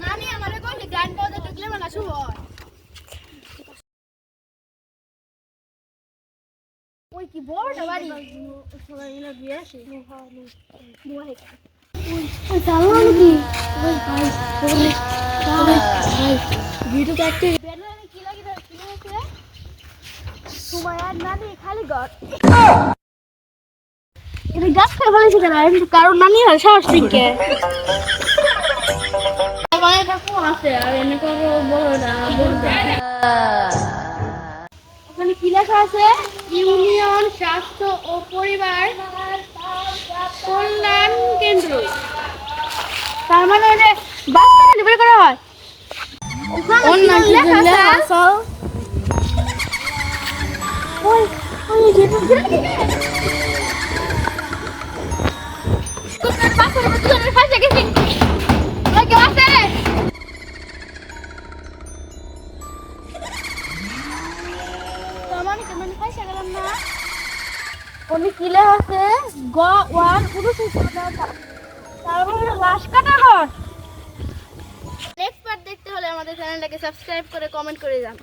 নানি আমারে কইছে গান বাজা ঢুকলে মানে শুভ ওই কি বড়টা বাড়ি সবাই মিলে বিয়ে আসে ভিডিও দেখতে কি লাগে তোমার আর নানি খালি ঘর এটা গাছ খেয়ে ফেলেছে কেন কারণ নানি হয় সাহস থেকে আমার একটা ফোন আছে আর এনে কোনো বলো না ওখানে কি লেখা আছে ইউনিয়ন স্বাস্থ্য ও পরিবার কল্যাণ কেন্দ্র তার মানে বাচ্চাদের বের করা হয় ওখানে লেখা আছে ওই ওই যেটা অনেক কিলে আছে গ ওয়ান পুরুষ তারপরে লাশ কাটা ঘর নেক্সট পার্ট দেখতে হলে আমাদের চ্যানেলটাকে সাবস্ক্রাইব করে কমেন্ট করে যান।